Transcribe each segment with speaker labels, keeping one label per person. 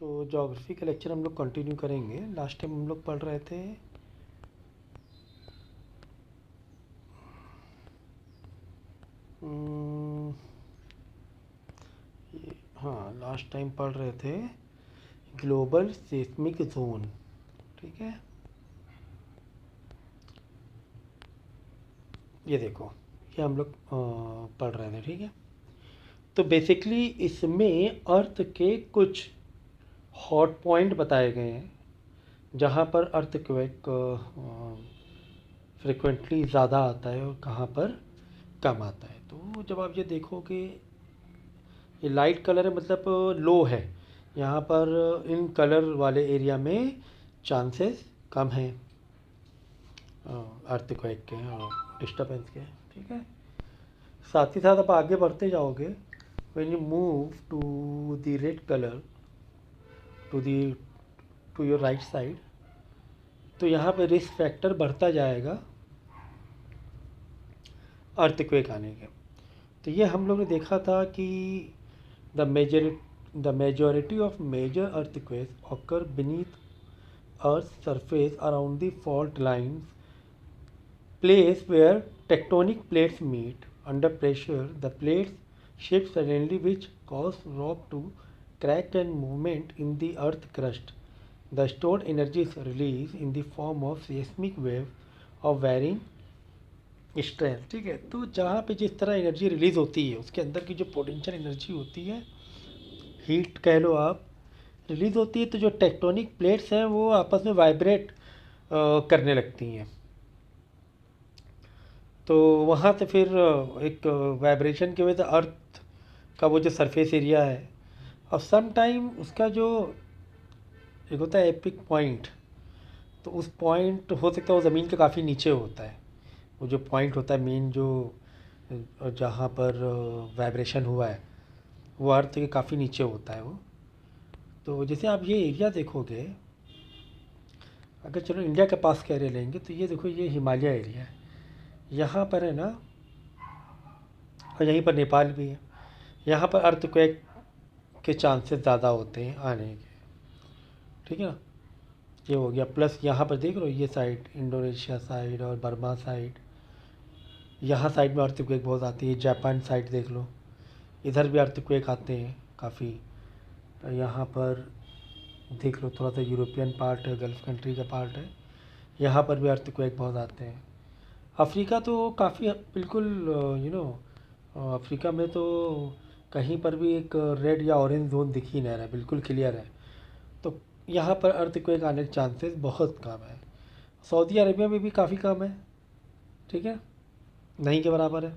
Speaker 1: सो geography का lecture हम लोग कंटिन्यू करेंगे। लास्ट टाइम हम लोग पढ़ रहे थे अम, हाँ, लास्ट टाइम पढ़ रहे थे ग्लोबल सेस्मिक जोन। ठीक है, ये देखो, ये हम लोग पढ़ रहे थे। ठीक है, तो बेसिकली इसमें अर्थ के कुछ हॉट पॉइंट बताए गए हैं जहाँ पर अर्थक्वेक फ्रिक्वेंटली ज़्यादा आता है और कहाँ पर कम आता है। तो जब आप ये देखोगे, ये लाइट कलर है मतलब लो है, यहाँ पर इन कलर वाले एरिया में चांसेस कम हैं अर्थक्वेक के और डिस्टर्बेंस के। ठीक है, साथ ही साथ आप आगे बढ़ते जाओगे, when you move to the red colour to the to your right side, तो यहाँ पे रिस्क फैक्टर बढ़ता जाएगा अर्थक्वेक आने के। तो ये हम लोग ने देखा था कि the major the majority of major earthquakes occur beneath earth surface around the fault lines, place where tectonic plates meet. Under pressure, the plates shift suddenly, which cause rock to crack and movement in the earth crust. The stored energy is released in the form of seismic waves of varying strength। ठीक है, तो जहाँ पे जिस तरह energy release होती है, उसके अंदर की जो पोटेंशियल एनर्जी होती है, हीट कह लो आप, रिलीज होती है, तो जो टेक्टोनिक प्लेट्स हैं वो आपस में वाइब्रेट करने लगती हैं। तो वहाँ से फिर एक वाइब्रेशन की वजह से अर्थ का वो जो सरफेस एरिया है, और सम टाइम उसका जो एक होता है एपिक पॉइंट, तो उस पॉइंट हो सकता है वो ज़मीन के काफ़ी नीचे होता है। वो जो पॉइंट होता है मेन, जो जहाँ पर वाइब्रेशन हुआ है, वो अर्थ के काफ़ी नीचे होता है वो। तो जैसे आप ये एरिया देखोगे, अगर चलो इंडिया के पास कह रहे लेंगे, तो ये देखो, ये हिमालय एरिया है, यहाँ पर है ना, और यहीं पर नेपाल भी है। यहाँ पर अर्थक्वेक के चांसेस ज़्यादा होते हैं आने के। ठीक है ना, ये हो गया। प्लस यहाँ पर देख लो, ये साइड इंडोनेशिया साइड और बर्मा साइड, यहाँ साइड में अर्थक्वेक बहुत आती है। जापान साइड देख लो, इधर भी अर्थक्वेक आते हैं काफ़ी। यहाँ पर देख लो, थोड़ा सा यूरोपियन पार्ट है, गल्फ़ कंट्री का पार्ट है, यहाँ पर भी अर्थक्वेक बहुत आते हैं। अफ्रीका तो काफ़ी बिल्कुल, यू नो, अफ्रीका में तो कहीं पर भी एक रेड या ऑरेंज जोन दिख ही नहीं रहा है, बिल्कुल क्लियर है। तो यहाँ पर अर्थक्वेक आने के चांसेस बहुत कम है। सऊदी अरेबिया में भी काफ़ी कम है। ठीक है, नहीं के बराबर है।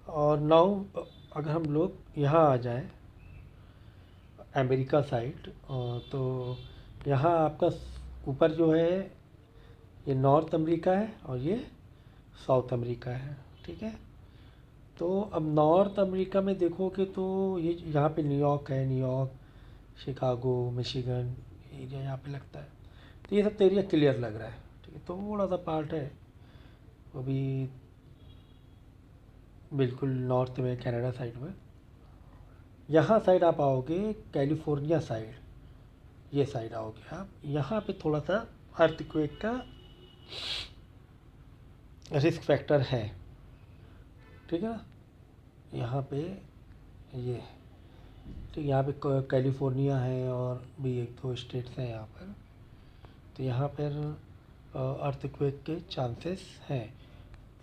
Speaker 1: और नाउ अगर हम लोग यहाँ आ जाएं अमेरिका साइड, तो यहाँ आपका ऊपर जो है ये नॉर्थ अमेरिका है और ये साउथ अमेरिका है। ठीक है, तो अब नॉर्थ अमेरिका में देखोगे तो ये यहाँ पे न्यूयॉर्क है, न्यूयॉर्क, शिकागो, मिशिगन एरिया यहाँ पे लगता है। तो ये सब तो एरिया क्लियर लग रहा है। ठीक है, थोड़ा सा पार्ट है वो भी बिल्कुल नॉर्थ में, कनाडा साइड में। यहाँ साइड आप आओगे, कैलिफोर्निया साइड, ये साइड आओगे आप, यहाँ पे थोड़ा सा अर्थक्वेक का रिस्क फैक्टर है। ठीक है ना, यहाँ पे ये, ठीक, यहाँ पे कैलिफोर्निया है और भी एक दो स्टेट्स हैं यहाँ पर। तो यहाँ पर अर्थक्वेक के चांसेस हैं।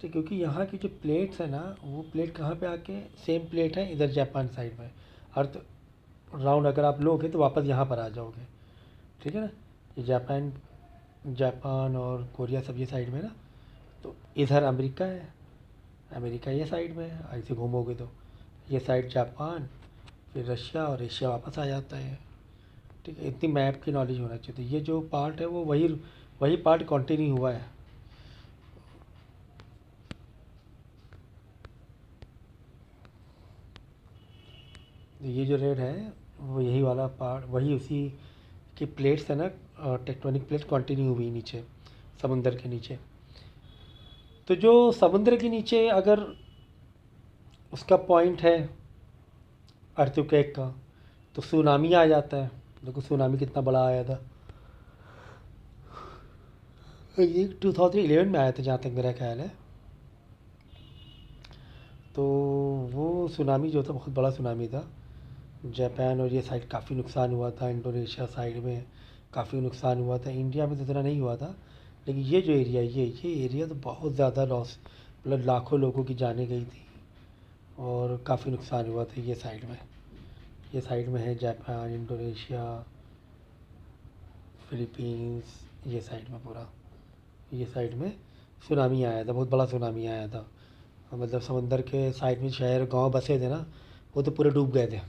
Speaker 1: ठीक, क्योंकि यहाँ की जो प्लेट्स है ना, वो प्लेट कहाँ पे आके सेम प्लेट है इधर जापान साइड में। अर्थ राउंड अगर आप लोगे तो वापस यहाँ पर आ जाओगे। ठीक है ना, ये जापान जापान और कोरिया सब ये साइड में ना, तो इधर अमेरिका है, अमेरिका ये साइड में है। ऐसे घूमोगे तो ये साइड जापान, फिर रशिया, और एशिया वापस आ जाता है। ठीक है, इतनी मैप की नॉलेज होना चाहिए। तो ये जो पार्ट है वो वही वही पार्ट कंटिन्यू हुआ है। ये जो रेड है वो यही वाला पार्ट, वही उसी की प्लेट्स है ना, टेक्टोनिक प्लेट कंटिन्यू हुई नीचे समुंदर के नीचे। तो जो समुद्र के नीचे अगर उसका पॉइंट है, अर्थक्वेक का, तो सुनामी आ जाता है। देखो सुनामी कितना बड़ा आया था, ये 2011 में आया था जहाँ तक मेरा ख्याल है। तो वो सुनामी जो था बहुत बड़ा सुनामी था। जापान और ये साइड काफ़ी नुकसान हुआ था, इंडोनेशिया साइड में काफ़ी नुकसान हुआ था, इंडिया में तो इतना नहीं हुआ था। लेकिन ये जो एरिया, ये एरिया तो बहुत ज़्यादा लॉस, मतलब लाखों लोगों की जानें गई थी और काफ़ी नुकसान हुआ था ये साइड में। ये साइड में है जापान, इंडोनेशिया, फिलीपींस, ये साइड में पूरा, ये साइड में सुनामी आया था, बहुत बड़ा सुनामी आया था। मतलब समंदर के साइड में शहर गांव बसे थे ना, वो तो पूरे डूब गए थे।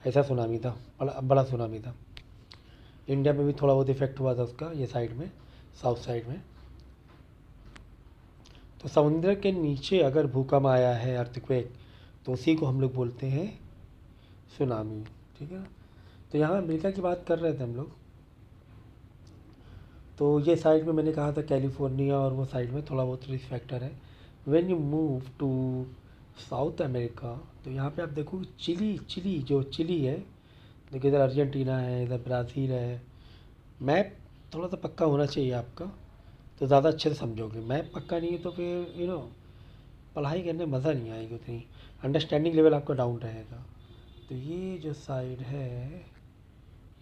Speaker 1: ऐसा सुनामी था, बड़ा बड़ा सुनामी था। इंडिया में भी थोड़ा बहुत इफेक्ट हुआ था उसका, ये साइड में, साउथ साइड में। तो समुद्र के नीचे अगर भूकंप आया है, अर्थक्वेक, तो उसी को हम लोग बोलते हैं सुनामी। ठीक है ना। तो यहाँ अमेरिका की बात कर रहे थे हम लोग। तो ये साइड में मैंने कहा था कैलिफोर्निया और वो साइड में थोड़ा बहुत रिस्क फैक्टर है। When you move to South America, तो यहाँ पे आप देखो चिली, चिली है, देखिए इधर अर्जेंटीना है, इधर ब्राज़ील है। मैप थोड़ा सा पक्का होना चाहिए आपका, तो ज़्यादा अच्छे से समझोगे। मैप पक्का नहीं है तो फिर पढ़ाई करने में मज़ा नहीं आएगी उतनी, अंडरस्टैंडिंग लेवल आपका डाउन रहेगा। तो ये जो साइड है,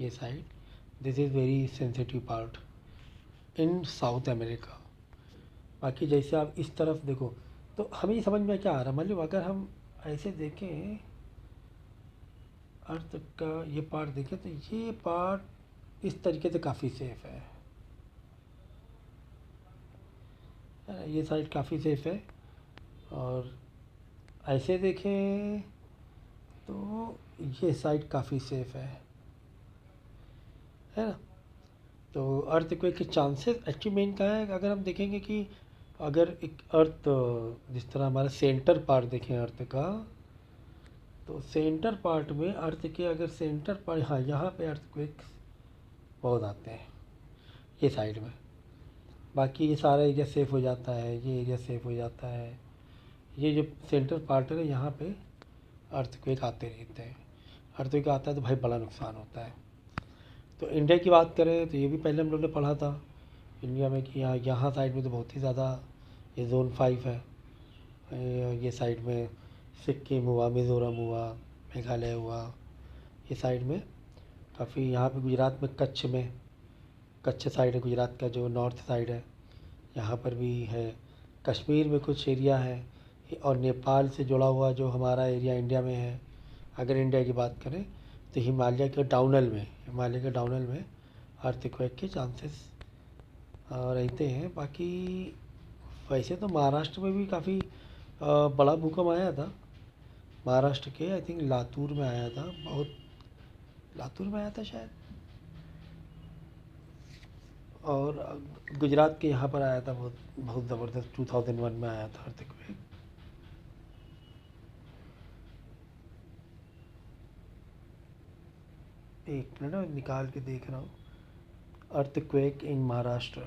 Speaker 1: ये side, this is very sensitive part in south America. बाकी जैसे आप इस तरफ देखो, तो हमें ये समझ में क्या आ रहा है, मतलब अगर हम ऐसे देखें अर्थ का ये पार्ट देखें, तो ये पार्ट इस तरीके से काफ़ी सेफ है ना, ये साइड काफ़ी सेफ है। और ऐसे देखें तो ये साइड काफ़ी सेफ है ना। तो अर्थक्वेक के चांसेस एक्चुअली मेन कहाँ है, अगर हम देखेंगे कि अगर एक अर्थ, जिस तरह हमारा सेंटर पार्ट देखें अर्थ का, तो सेंटर पार्ट में अर्थ के अगर सेंटर पार्ट, हाँ यहाँ पे अर्थक्वेक बहुत आते हैं ये साइड में। बाकी ये सारा एरिया सेफ हो जाता है, ये एरिया सेफ हो जाता है। ये जो सेंटर पार्ट है यहाँ पे अर्थक्वेक आते रहते हैं। अर्थक्वेक आता है तो भाई बड़ा नुकसान होता है। तो इंडिया की बात करें तो ये भी पहले हम लोग ने पढ़ा था इंडिया में कि यहाँ साइड में तो बहुत ही ज़्यादा ये ज़ोन 5 है। ये साइड में सिक्किम हुआ, मिज़ोरम हुआ, मेघालय हुआ, ये साइड में काफ़ी। यहाँ पे गुजरात में कच्छ साइड है, गुजरात का जो नॉर्थ साइड है, यहाँ पर भी है। कश्मीर में कुछ एरिया है, और नेपाल से जुड़ा हुआ जो हमारा एरिया इंडिया में है। अगर इंडिया की बात करें तो हिमालय के डाउनल में अर्थक्वेक के चांसेस रहते हैं। बाकी वैसे तो महाराष्ट्र में भी काफ़ी बड़ा भूकंप आया था। महाराष्ट्र के आई थिंक लातूर में आया था, बहुत लातूर में आया था शायद। और गुजरात के यहाँ पर आया था, बहुत बहुत ज़बरदस्त 2001 में आया था अर्थक्वेक। एक मिनट मैं निकाल के देख रहा हूँ, अर्थक्वेक इन महाराष्ट्र।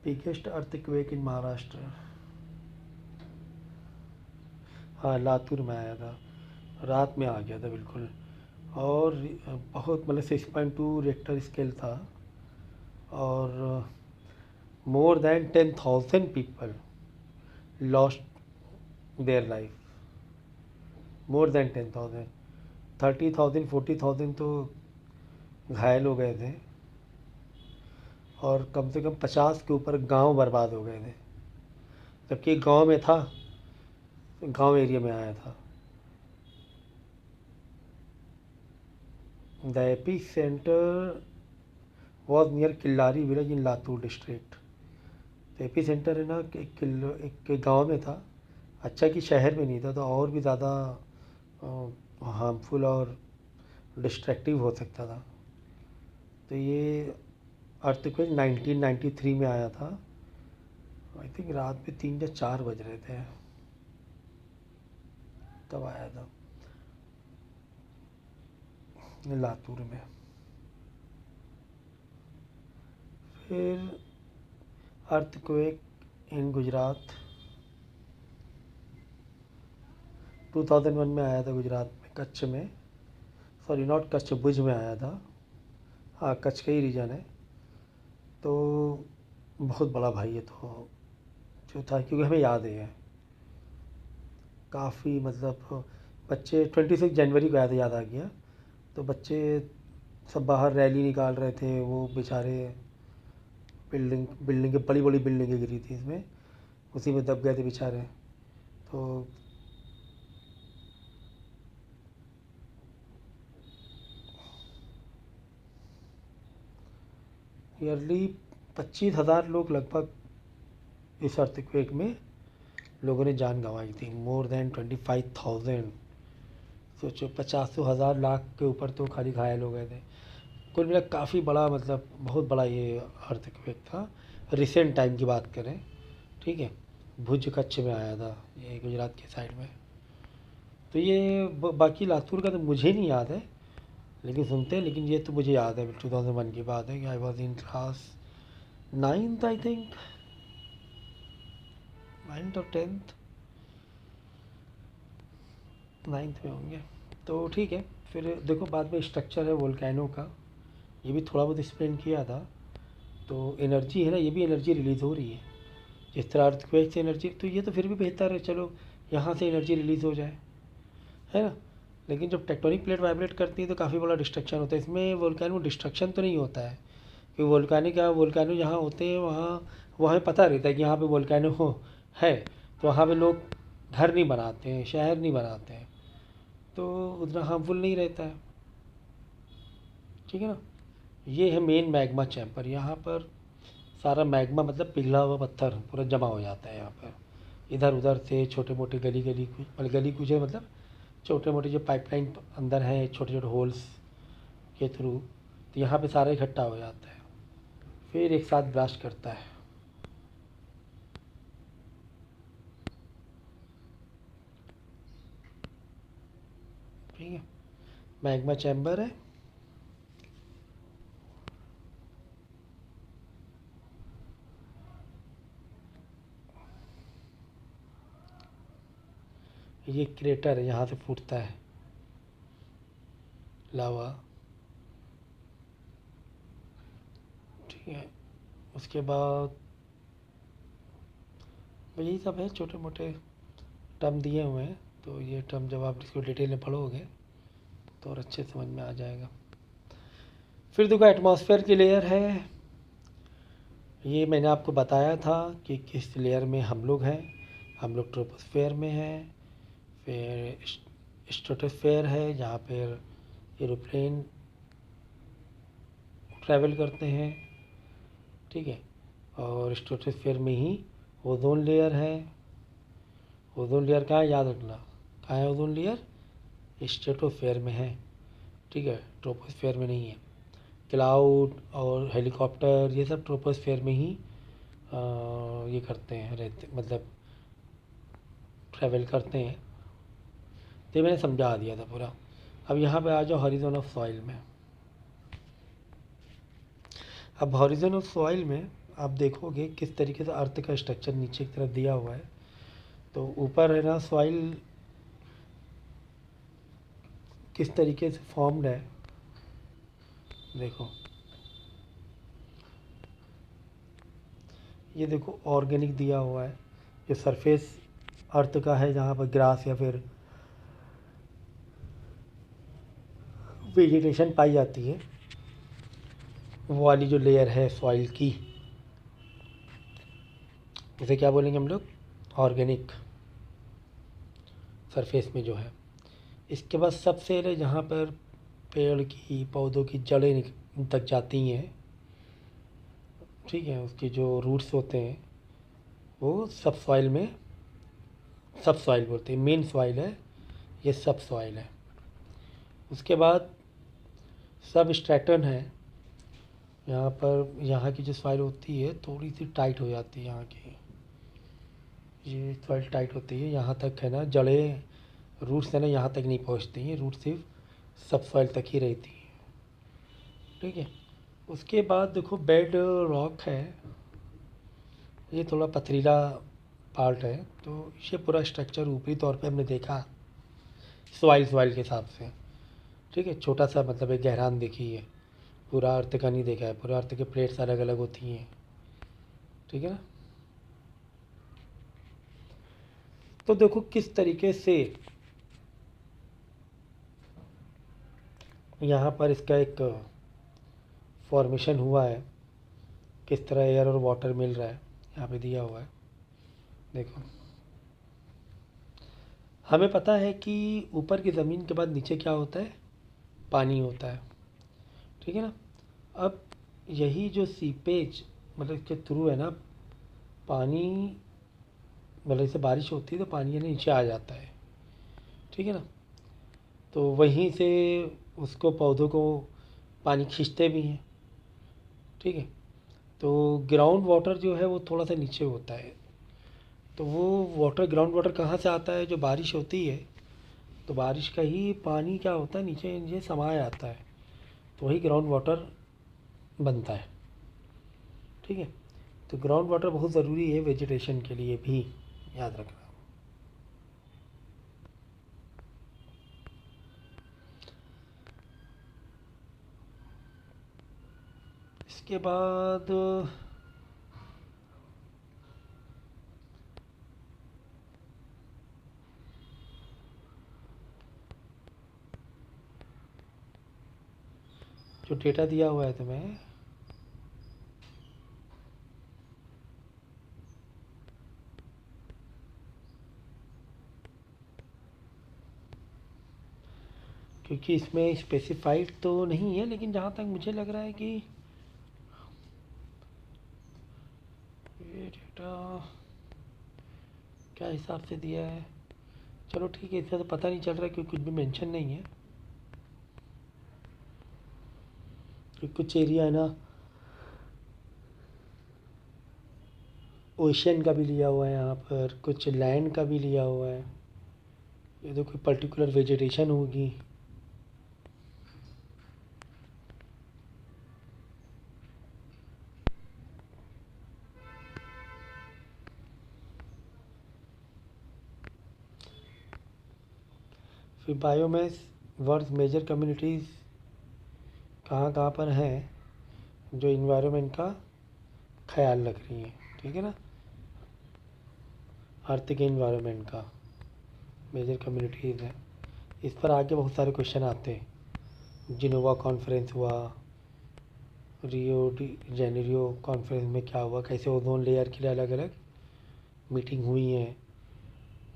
Speaker 1: बिगेस्ट अर्थक्वेक इन महाराष्ट्र, हाँ लातूर में आया था, रात में आ गया था बिल्कुल। और बहुत मतलब 6.2 रेक्टर स्केल था। और more than 10,000 people lost their life, more than 10,000, 30,000 40,000 तो घायल हो गए थे। और कम से कम 50 के ऊपर गांव बर्बाद हो गए थे, जबकि गांव में था, गांव एरिया में आया था। The AP centre was near Killari village in Latur district. तो एपी सेंटर है ना एक गांव में था। अच्छा कि शहर में नहीं था, तो और भी ज़्यादा हार्मफुल और डिस्ट्रैक्टिव हो सकता था। तो ये अर्थक्वेक 1993 में आया था, आई थिंक रात में 3 या 4 बज रहे थे तब आया था। लातूर में। फिर अर्थक्वेक इन गुजरात 2001 में आया था गुजरात में, कच्छ में, सॉरी नॉट कच्छ, भुज में आया था। हाँ, कच्छ का ही रीजन है। तो बहुत बड़ा भाई है, तो जो था, क्योंकि हमें याद है काफ़ी, मतलब बच्चे 26 जनवरी को आया था, याद आ गया। तो बच्चे सब बाहर रैली निकाल रहे थे, वो बेचारे बिल्डिंग बड़ी बड़ी बिल्डिंगें गिरी थी इसमें, उसी में दब गए थे बेचारे। तो ईयरली 25,000 लोग लगभग इस अर्थक्वेक में लोगों ने जान गंवाई थी, मोर देन 25,000। सोचो, 50,000 लाख के ऊपर तो खाली घायल हो गए थे। कुल मिला काफ़ी बड़ा, मतलब बहुत बड़ा ये अर्थक्वेक था, रिसेंट टाइम की बात करें। ठीक है, भुज कच्छ में आया था, ये गुजरात के साइड में। तो ये बाकी लातूर का तो मुझे नहीं याद है, लेकिन सुनते हैं। लेकिन ये तो मुझे याद है, 2001 की बात है कि I was in class 9th, I think 9th और 10th, 9th में होंगे। तो ठीक है, फिर देखो बाद में स्ट्रक्चर है वोल्केनो का, ये भी थोड़ा बहुत एक्सप्लेन किया था। तो एनर्जी है ना, ये भी एनर्जी रिलीज़ हो रही है जिस तरह अर्थक्वेक से एनर्जी, तो ये तो फिर भी बेहतर है, चलो यहाँ से एनर्जी रिलीज़ हो जाए, है ना। लेकिन जब टेक्टोनिक प्लेट वाइब्रेट करती है तो काफ़ी बड़ा डिस्ट्रक्शन होता है। इसमें वोल्केनो डिस्ट्रक्शन तो नहीं होता है, क्योंकि वोल्केनो जहाँ होते हैं वहाँ वहाँ पता रहता है कि यहाँ पे वोल्केनो है, तो वहाँ पे लोग घर नहीं बनाते हैं, शहर नहीं बनाते हैं, तो उतना हार्मफुल नहीं रहता है। ठीक है ना। ये है मेन मैग्मा चैम्बर। यहाँ पर सारा मैग्मा, मतलब पिघला हुआ पत्थर पूरा जमा हो जाता है यहाँ पर। इधर उधर से छोटे मोटे गली कुछ है, मतलब छोटे मोटे जो पाइपलाइन अंदर हैं, छोटे छोटे होल्स के थ्रू, तो यहाँ पे सारा इकट्ठा हो जाता है, फिर एक साथ ब्लास्ट करता है। ठीक है, मैग्मा चैम्बर है। ये क्रेटर है, यहाँ से फूटता है लावा। ठीक है, उसके बाद यही सब है, छोटे मोटे टर्म दिए हुए हैं। तो ये टर्म जब आप इसको डिटेल में पढ़ोगे तो और अच्छे समझ में आ जाएगा। फिर देखो एटमॉस्फेयर की लेयर है, ये मैंने आपको बताया था कि किस लेयर में हम लोग हैं। हम लोग ट्रोपोस्फेयर में हैं। फिर स्ट्रेटोस्फेयर है, जहाँ पर एरोप्लेन ट्रैवल करते हैं। ठीक है, और स्ट्रेटोस्फेयर में ही ओजोन लेयर है। ओजोन लेयर कहाँ है, याद रखना, कहाँ है ओजोन लेयर, स्ट्रेटोस्फेयर में है। ठीक है, ट्रोपोस्फेयर में नहीं है। क्लाउड और हेलीकॉप्टर ये सब ट्रोपोस्फेयर में ही ये करते हैं, रहते, मतलब ट्रैवल करते हैं। तो ये मैंने समझा दिया था पूरा। अब यहाँ पे आ जाओ हॉरिजॉन ऑफ सॉइल में। अब हॉरिजॉन ऑफ सॉइल में आप देखोगे किस तरीके से अर्थ का स्ट्रक्चर नीचे की तरफ दिया हुआ है। तो ऊपर है ना सॉइल किस तरीके से फॉर्म्ड है, देखो ये देखो ऑर्गेनिक दिया हुआ है। ये सरफेस अर्थ का है, जहाँ पर ग्रास या फिर वेजिटेशन पाई जाती है, वो वाली जो लेयर है सॉइल की, इसे क्या बोलेंगे हम लोग, ऑर्गेनिक सरफेस में जो है। इसके बाद सबसे है जहाँ पर पेड़ की पौधों की जड़ें तक जाती हैं। ठीक है, उसकी जो रूट्स होते हैं वो सब सॉइल में, सब सॉइल बोलते हैं, मेन सॉइल है ये, सब सॉइल है। उसके बाद सब स्ट्रैटन है। यहाँ पर यहाँ की जो सॉइल होती है थोड़ी सी टाइट हो जाती है, यहाँ की ये सॉइल टाइट होती है, यहाँ तक है ना जड़ें, रूट्स है ना यहाँ तक नहीं पहुँचती हैं। रूट सिर्फ सब सॉइल तक ही रहती है। ठीक है, उसके बाद देखो बेड रॉक है, ये थोड़ा पथरीला पार्ट है, तो ये पूरा स्ट्रक्चर ऊपरी तौर पे हमने देखा सॉइल के हिसाब से। ठीक है, छोटा सा मतलब एक गहरान देखी है, पूरा अर्थ का नहीं देखा है, पूरा अर्थ के प्लेट्स अलग अलग होती हैं। ठीक है ना, तो देखो किस तरीके से यहाँ पर इसका एक फॉर्मेशन हुआ है, किस तरह एयर और वाटर मिल रहा है, यहाँ पे दिया हुआ है। देखो, हमें पता है कि ऊपर की ज़मीन के बाद नीचे क्या होता है, पानी होता है। ठीक है ना, अब यही जो सीपेज मतलब इसके थ्रू है ना, पानी मतलब जैसे बारिश होती है तो पानी है ना नीचे आ जाता है। ठीक है ना, तो वहीं से उसको पौधों को पानी खींचते भी हैं। ठीक है, तो ग्राउंड वाटर जो है वो थोड़ा सा नीचे होता है, तो वो वाटर ग्राउंड वाटर कहाँ से आता है, जो बारिश होती है तो बारिश का ही पानी क्या होता है नीचे नीचे समाया जाता है, तो वही ग्राउंड वाटर बनता है। ठीक है, तो ग्राउंड वाटर बहुत ज़रूरी है वेजिटेशन के लिए भी, याद रखना। इसके बाद जो डेटा दिया हुआ है तुम्हें, क्योंकि इसमें स्पेसिफाइड तो नहीं है, लेकिन जहाँ तक मुझे लग रहा है कि ये डेटा क्या हिसाब से दिया है, चलो ठीक है, इसका तो पता नहीं चल रहा क्योंकि कुछ भी मेंशन नहीं है। कि कुछ एरिया है ना ओशियन का भी लिया हुआ है, यहाँ पर कुछ लैंड का भी लिया हुआ है, ये तो कोई पर्टिकुलर वेजिटेशन होगी। फिर बायोमास वर्ल्ड मेजर कम्युनिटीज़ कहाँ कहाँ पर हैं जो इन्वायरमेंट का ख्याल रख रही हैं। ठीक है ना, अर्थ के इन्वायरमेंट का मेजर कम्युनिटीज़ हैं। इस पर आगे बहुत सारे क्वेश्चन आते हैं। जिनोवा कॉन्फ्रेंस हुआ, रियो डी जेनेरियो कॉन्फ्रेंस में क्या हुआ, कैसे ओजोन लेयर के लिए अलग अलग मीटिंग हुई हैं,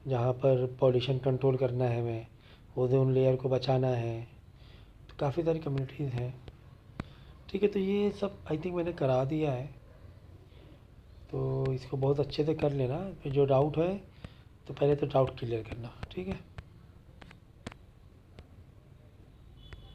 Speaker 1: जहाँ पर पॉल्यूशन कंट्रोल करना है हमें, ओजोन लेयर को बचाना है, तो काफ़ी सारी कम्युनिटीज़ हैं। ठीक है, तो ये सब आई थिंक मैंने करा दिया है, तो इसको बहुत अच्छे से कर लेना। फिर जो डाउट है तो पहले तो डाउट क्लियर करना। ठीक है।